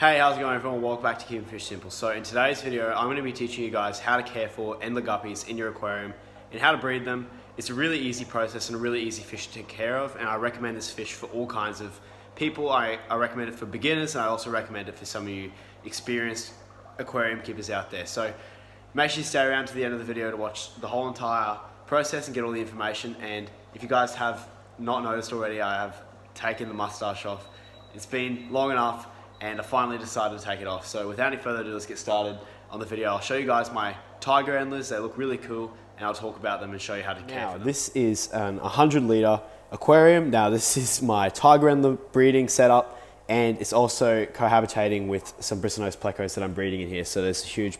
Hey, how's it going everyone? Welcome back to Keeping Fish Simple. So in today's video, I'm going to be teaching you guys how to care for Endler guppies in your aquarium and how to breed them. It's a really easy process and a really easy fish to take care of, and I recommend this fish for all kinds of people. I recommend it for beginners, and I also recommend it for some of you experienced aquarium keepers out there. So make sure you stay around to the end of the video to watch the whole entire process and get all the information. And if you guys have not noticed already, I have taken the mustache off. It's been long enough, and I finally decided to take it off. So without any further ado, let's get started on the video. I'll show you guys my tiger endlers. They look really cool, and I'll talk about them and show you how to care for them. This is an 100-litre aquarium. Now this is my tiger endler breeding setup, and it's also cohabitating with some bristlenose plecos that I'm breeding in here. So there's a huge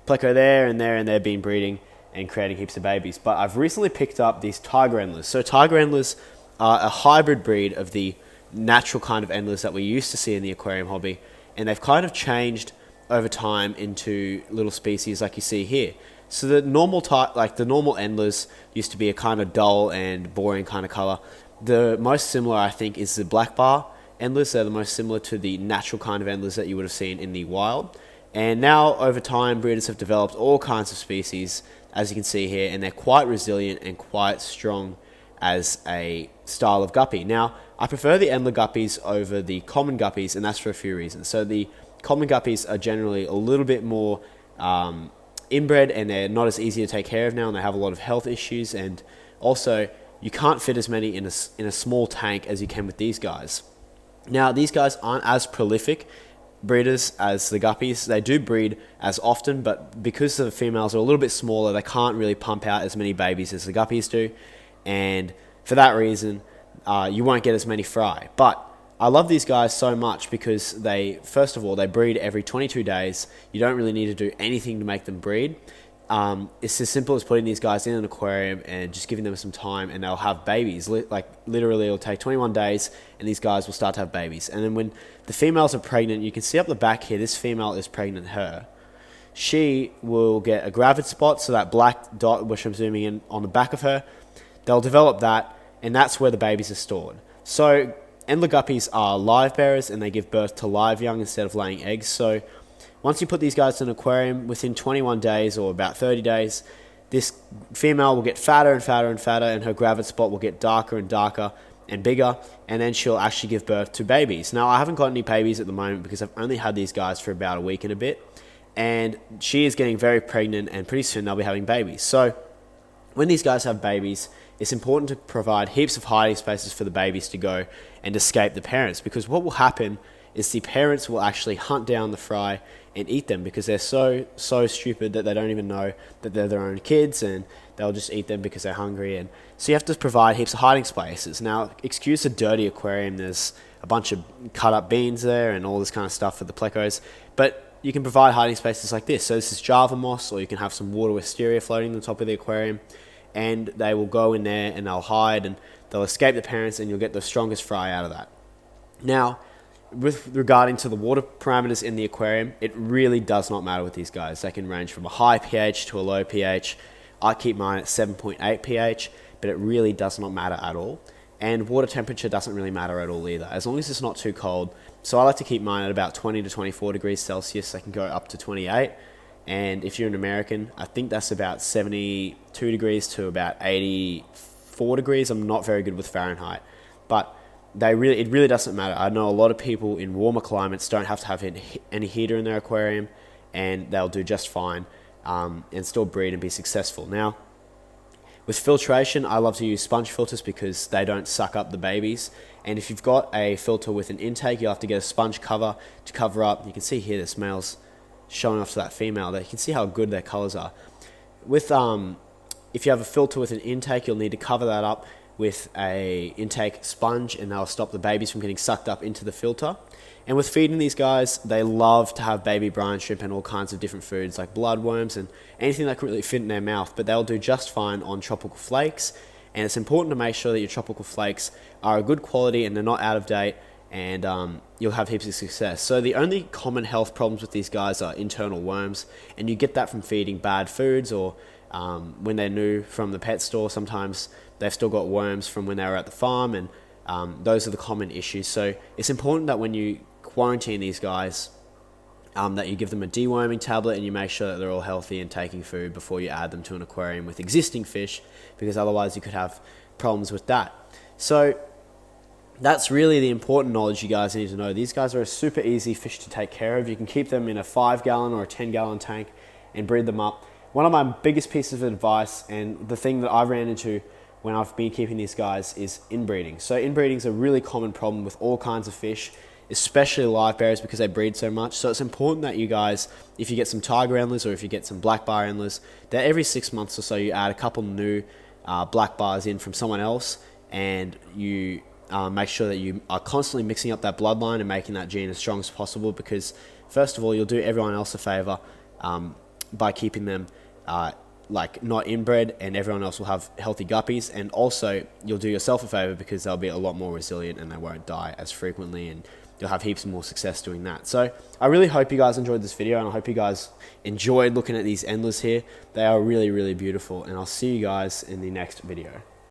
pleco there and there and there being breeding and creating heaps of babies. But I've recently picked up these tiger endlers. So tiger endlers are a hybrid breed of the natural kind of endlers that we used to see in the aquarium hobby, and they've kind of changed over time into little species like you see here. So the normal type, like the normal endlers, used to be a kind of dull and boring kind of color. The most similar, I think, is the black bar endlers. They're the most similar to the natural kind of endlers that you would have seen in the wild. And now over time, breeders have developed all kinds of species, as you can see here, and they're quite resilient and quite strong as a style of guppy. Now, I prefer the Endler guppies over the common guppies, and that's for a few reasons. So the common guppies are generally a little bit more inbred, and they're not as easy to take care of now, and they have a lot of health issues, and also you can't fit as many in a small tank as you can with these guys. Now, these guys aren't as prolific breeders as the guppies. They do breed as often, but because the females are a little bit smaller, they can't really pump out as many babies as the guppies do, and for that reason, you won't get as many fry. But I love these guys so much because they, first of all, they breed every 22 days. You don't really need to do anything to make them breed. It's as simple as putting these guys in an aquarium and just giving them some time, and they'll have babies. Literally, it'll take 21 days, and these guys will start to have babies. And then when the females are pregnant, you can see up the back here, this female is pregnant, her. She will get a gravid spot, so that black dot, which I'm zooming in on the back of her, they'll develop that, and that's where the babies are stored. So Endler guppies are live bearers, and they give birth to live young instead of laying eggs. So once you put these guys in an aquarium, within 21 days or about 30 days, this female will get fatter and fatter and fatter, and her gravid spot will get darker and darker and bigger, and then she'll actually give birth to babies. Now, I haven't got any babies at the moment because I've only had these guys for about a week and a bit, and she is getting very pregnant, and pretty soon they'll be having babies. So when these guys have babies, it's important to provide heaps of hiding spaces for the babies to go and escape the parents, because what will happen is the parents will actually hunt down the fry and eat them, because they're so stupid that they don't even know that they're their own kids, and they'll just eat them because they're hungry. And so you have to provide heaps of hiding spaces. Now, excuse the dirty aquarium, there's a bunch of cut up beans there and all this kind of stuff for the plecos, but you can provide hiding spaces like this. So this is Java moss, or you can have some water wisteria floating on the top of the aquarium, and they will go in there and they'll hide and they'll escape the parents, and you'll get the strongest fry out of that. Now, with regarding to the water parameters in the aquarium, it really does not matter with these guys. They can range from a high pH to a low pH. I keep mine at 7.8 pH, but it really does not matter at all. And water temperature doesn't really matter at all either, as long as it's not too cold. So I like to keep mine at about 20 to 24 degrees Celsius. They can go up to 28. And if you're an American, I think that's about 72 degrees to about 84 degrees. I'm not very good with Fahrenheit, but it really doesn't matter. I know a lot of people in warmer climates don't have to have any heater in their aquarium, and they'll do just fine and still breed and be successful. Now, with filtration, I love to use sponge filters because they don't suck up the babies. And if you've got a filter with an intake, you'll have to get a sponge cover to cover up. You can see here this male's showing off to that female. There, you can see how good their colors are. With if you have a filter with an intake, you'll need to cover that up with a intake sponge, and that'll stop the babies from getting sucked up into the filter. And with feeding these guys, they love to have baby brine shrimp and all kinds of different foods like bloodworms and anything that can really fit in their mouth, but they'll do just fine on tropical flakes. And it's important to make sure that your tropical flakes are a good quality and they're not out of date, and you'll have heaps of success. So the only common health problems with these guys are internal worms, and you get that from feeding bad foods, or when they're new from the pet store, sometimes they've still got worms from when they were at the farm, and those are the common issues. So it's important that when you quarantine these guys, that you give them a deworming tablet and you make sure that they're all healthy and taking food before you add them to an aquarium with existing fish, because otherwise you could have problems with that. So that's really the important knowledge you guys need to know. These guys are a super easy fish to take care of. You can keep them in a 5-gallon or a 10-gallon tank and breed them up. One of my biggest pieces of advice, and the thing that I ran into when I've been keeping these guys, is inbreeding. So inbreeding is a really common problem with all kinds of fish, especially live bearers, because they breed so much. So it's important that you guys, if you get some tiger endlers or if you get some black bar endlers, that every 6 months or so you add a couple new black bars in from someone else, and you make sure that you are constantly mixing up that bloodline and making that gene as strong as possible, because first of all, you'll do everyone else a favor by keeping them like not inbred, and everyone else will have healthy guppies, and also you'll do yourself a favor because they'll be a lot more resilient and they won't die as frequently, and you'll have heaps more success doing that. So I really hope you guys enjoyed this video, and I hope you guys enjoyed looking at these endlers here. They are really, really beautiful, and I'll see you guys in the next video.